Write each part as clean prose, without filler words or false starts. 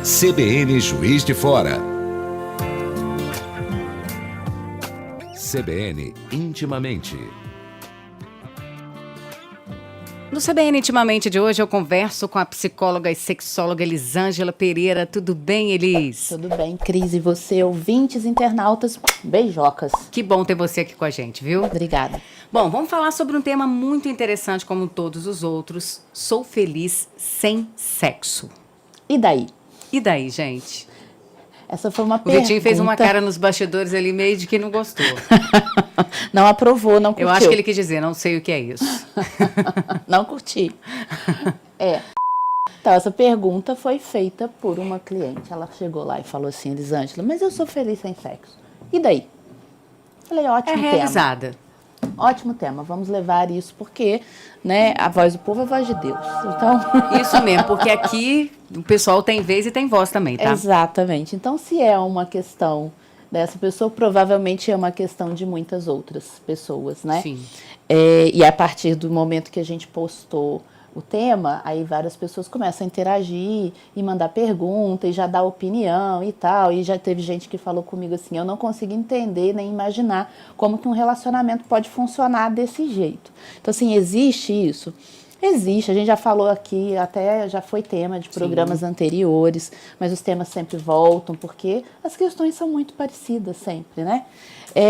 CBN Juiz de Fora. CBN Intimamente. No CBN Intimamente de hoje eu converso com a psicóloga e sexóloga Elisângela Pereira. Tudo bem, Elis? Tudo bem, Cris. E você, ouvintes, internautas, beijocas. Que bom ter você aqui com a gente, viu? Obrigada. Bom, vamos falar sobre um tema muito interessante como todos os outros. Sou feliz sem sexo. E daí? E daí, gente? Essa foi uma O pergunta. Vitinho fez uma cara nos bastidores ali meio de que não gostou. Não aprovou, não curtiu. Eu acho que ele quis dizer, não sei o que é isso. Não curti. Então, essa pergunta foi feita por uma cliente. Ela chegou lá e falou assim, Elisângela, mas eu sou feliz sem sexo. E daí? Falei, ótimo tema. Realizada. Ótimo tema, vamos levar isso porque, né, a voz do povo é a voz de Deus. Então... Isso mesmo, porque aqui o pessoal tem vez e tem voz também, tá? Exatamente. Então, se é uma questão dessa pessoa, provavelmente é uma questão de muitas outras pessoas, né? Sim. E a partir do momento que a gente postou o tema, aí várias pessoas começam a interagir e mandar pergunta e já dar opinião e tal. E já teve gente que falou comigo assim, eu não consigo entender nem imaginar como que um relacionamento pode funcionar desse jeito. Então, assim, existe isso? Existe, a gente já falou aqui, até já foi tema de programas anteriores, mas os temas sempre voltam, porque as questões são muito parecidas sempre, né?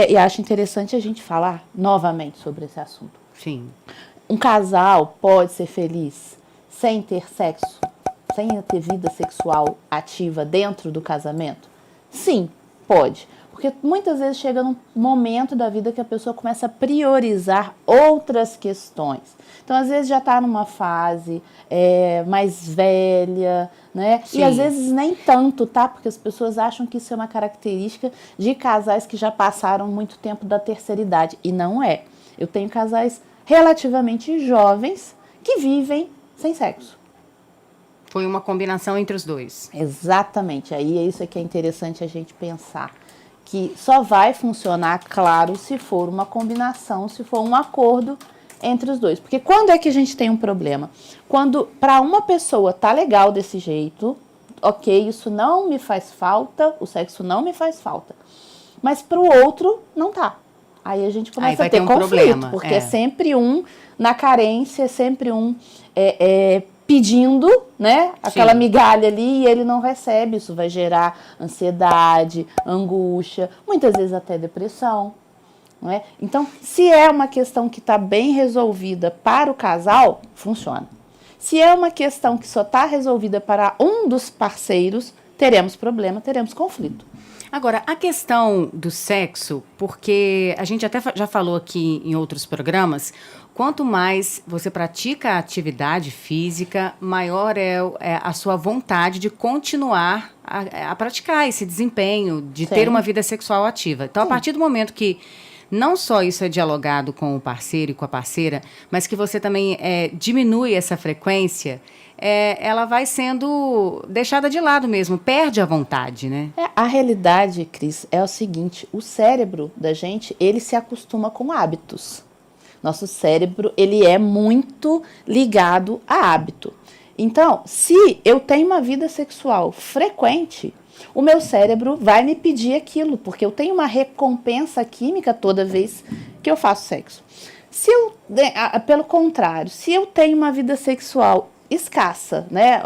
E acho interessante a gente falar novamente sobre esse assunto. Sim. Um casal pode ser feliz sem ter sexo, sem ter vida sexual ativa dentro do casamento? Sim, pode. Porque muitas vezes chega num momento da vida que a pessoa começa a priorizar outras questões. Então, às vezes já está numa fase mais velha, né? Sim. E às vezes nem tanto, tá? Porque as pessoas acham que isso é uma característica de casais que já passaram muito tempo da terceira idade. E não é. Eu tenho casais relativamente jovens que vivem sem sexo. Foi uma combinação entre os dois. Exatamente. Aí é isso que é interessante a gente pensar. Que só vai funcionar, claro, se for uma combinação, se for um acordo entre os dois. Porque quando é que a gente tem um problema? Quando para uma pessoa tá legal desse jeito, ok, isso não me faz falta, o sexo não me faz falta. Mas para o outro, não tá. Aí a gente começa a ter conflito, problema, porque é sempre um na carência, é sempre um pedindo, né, aquela migalha ali e ele não recebe. Isso vai gerar ansiedade, angústia, muitas vezes até depressão. Não é? Então, se é uma questão que está bem resolvida para o casal, funciona. Se é uma questão que só está resolvida para um dos parceiros, teremos problema, teremos conflito. Agora, a questão do sexo, porque a gente até já falou aqui em outros programas, quanto mais você pratica a atividade física, maior é a sua vontade de continuar a praticar esse desempenho, de ter uma vida sexual ativa. Então, a partir do momento que não só isso é dialogado com o parceiro e com a parceira, mas que você também diminui essa frequência, ela vai sendo deixada de lado mesmo, perde a vontade, né? A realidade, Cris, é o seguinte, o cérebro da gente, ele se acostuma com hábitos. Nosso cérebro, ele é muito ligado a hábito. Então, se eu tenho uma vida sexual frequente, o meu cérebro vai me pedir aquilo, porque eu tenho uma recompensa química toda vez que eu faço sexo. Pelo contrário, se eu tenho uma vida sexual escassa, né,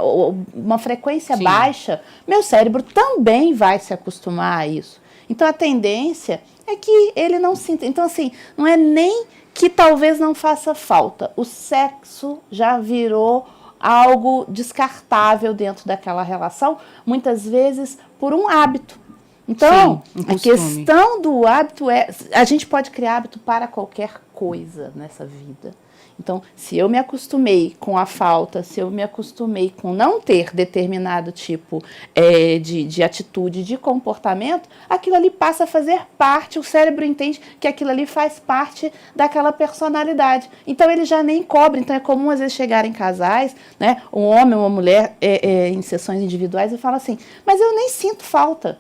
uma frequência baixa, meu cérebro também vai se acostumar a isso. Então, a tendência é que ele não sinta. Então, assim, não é nem que talvez não faça falta. O sexo já virou algo descartável dentro daquela relação, muitas vezes por um hábito. Então, a questão do hábito a gente pode criar hábito para qualquer coisa nessa vida. Então, se eu me acostumei com a falta, se eu me acostumei com não ter determinado tipo de atitude, de comportamento, aquilo ali passa a fazer parte, o cérebro entende que aquilo ali faz parte daquela personalidade. Então, ele já nem cobra. Então, é comum às vezes chegar em casais, né, um homem ou uma mulher em sessões individuais e fala assim, mas eu nem sinto falta.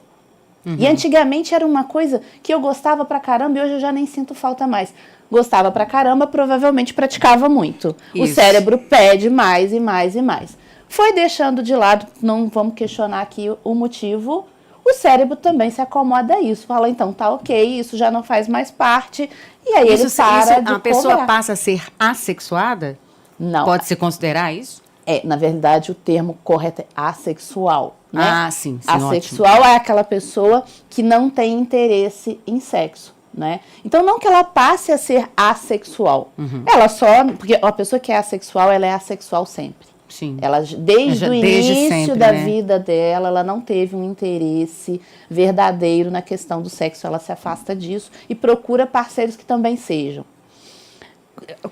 Uhum. E antigamente era uma coisa que eu gostava pra caramba e hoje eu já nem sinto falta mais. Gostava pra caramba, provavelmente praticava muito. Isso. O cérebro pede mais e mais e mais. foi deixando de lado, não vamos questionar aqui o motivo, o cérebro também se acomoda a isso. Fala, então, tá ok, isso já não faz mais parte. E aí ele para de a pessoa cobrar. passa a ser assexuada? Não. Pode-se considerar isso? Na verdade, o termo correto é assexual. Né? Ah, sim, Assexual ótimo. é aquela pessoa que não tem interesse em sexo. Né? Então, não que ela passe a ser assexual. Ela só... Porque a pessoa que é assexual, ela é assexual sempre. Sim. Ela, desde o início sempre, da né? vida dela, ela não teve um interesse verdadeiro na questão do sexo. Ela se afasta disso e procura parceiros que também sejam.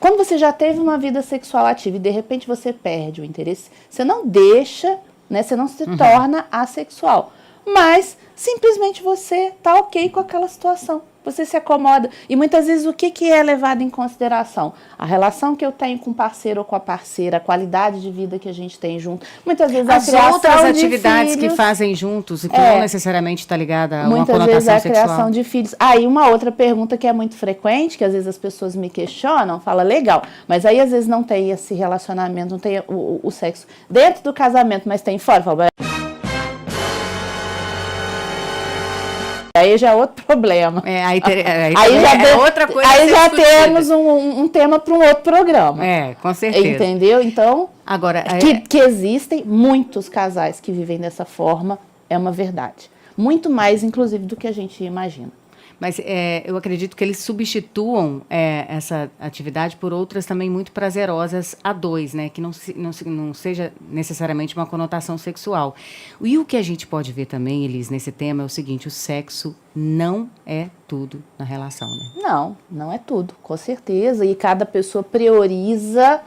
Quando você já teve uma vida sexual ativa e de repente você perde o interesse, você não deixa, né? Você não se torna assexual. Mas simplesmente você tá ok com aquela situação. Você se acomoda. E muitas vezes o que é levado em consideração? A relação que eu tenho com o parceiro ou com a parceira, a qualidade de vida que a gente tem junto. Muitas vezes As a criação outras de atividades filhos, que fazem juntos e que não necessariamente está ligada a uma muitas conotação vezes a sexual. criação de filhos. Aí uma outra pergunta que é muito frequente, que às vezes as pessoas me questionam, fala legal, mas aí às vezes não tem esse relacionamento, não tem o sexo dentro do casamento, mas tem fora. Fala, aí já é outro problema. Aí já é outra coisa. Aí a ser já discutida. temos um tema para um outro programa. Com certeza. Entendeu? Então, Agora, que existem muitos casais que vivem dessa forma, é uma verdade. Muito mais, inclusive, do que a gente imagina. Mas eu acredito que eles substituam essa atividade por outras também muito prazerosas a dois, né? Que não seja necessariamente uma conotação sexual. E o que a gente pode ver também, Elis, nesse tema é o seguinte: o sexo não é tudo na relação, né? Não é tudo, com certeza. E cada pessoa prioriza,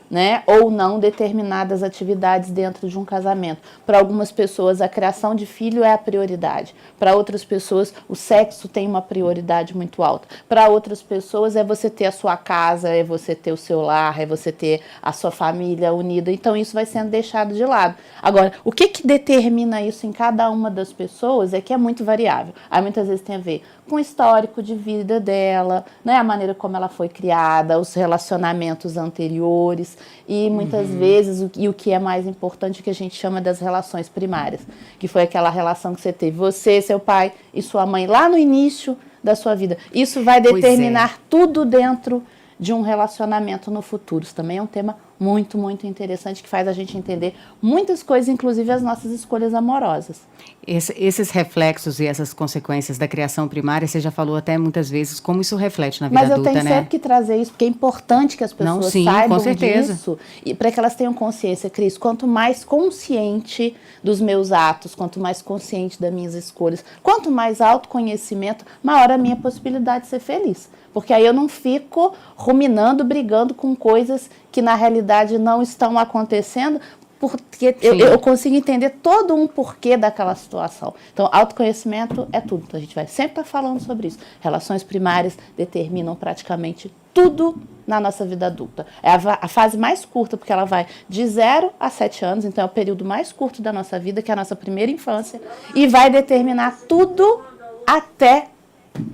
né, ou não determinadas atividades dentro de um casamento. Para algumas pessoas, a criação de filho é a prioridade. Para outras pessoas, o sexo tem uma prioridade muito alta. Para outras pessoas, é você ter a sua casa, é você ter o seu lar, é você ter a sua família unida. Então, isso vai sendo deixado de lado. Agora, o que determina isso em cada uma das pessoas é que é muito variável. Aí, muitas vezes tem a ver com o histórico de vida dela, né, a maneira como ela foi criada, os relacionamentos anteriores e muitas vezes, o que é mais importante, que a gente chama das relações primárias, que foi aquela relação que você teve, você, seu pai e sua mãe lá no início da sua vida. Isso vai determinar tudo dentro de um relacionamento no futuro. Isso também é um tema muito, muito interessante, que faz a gente entender muitas coisas, inclusive as nossas escolhas amorosas. Esses reflexos e essas consequências da criação primária, você já falou até muitas vezes como isso reflete na vida adulta, né? Mas eu tenho sempre que trazer isso, porque é importante que as pessoas saibam disso, e para que elas tenham consciência, Cris. Quanto mais consciente dos meus atos, quanto mais consciente das minhas escolhas, quanto mais autoconhecimento, maior a minha possibilidade de ser feliz. Porque aí eu não fico ruminando, brigando com coisas que na realidade não estão acontecendo, porque eu consigo entender todo um porquê daquela situação. Então, autoconhecimento é tudo. Então, a gente vai sempre estar falando sobre isso. Relações primárias determinam praticamente tudo na nossa vida adulta. É a fase mais curta, porque ela vai de 0 a 7 anos, então é o período mais curto da nossa vida, que é a nossa primeira infância, e vai determinar tudo até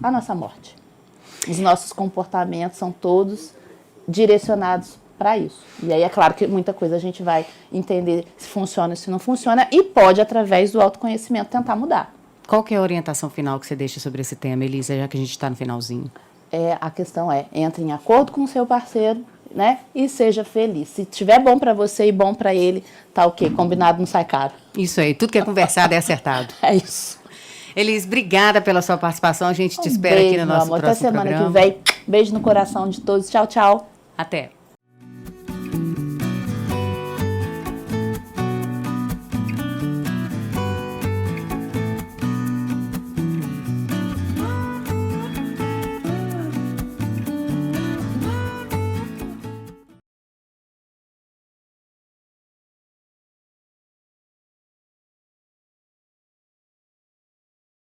a nossa morte. Os nossos comportamentos são todos direcionados para isso. E aí é claro que muita coisa a gente vai entender se funciona ou se não funciona e pode, através do autoconhecimento, tentar mudar. Qual que é a orientação final que você deixa sobre esse tema, Elisa, já que a gente está no finalzinho? A questão entre em acordo com o seu parceiro, né? E seja feliz. Se estiver bom para você e bom para ele, tá ok. Combinado não sai caro. Isso aí. Tudo que é conversado é acertado. É isso. Elis, obrigada pela sua participação. A gente te espera aqui no nosso próximo programa. Até semana que vem. Beijo no coração de todos. Tchau, tchau. Até.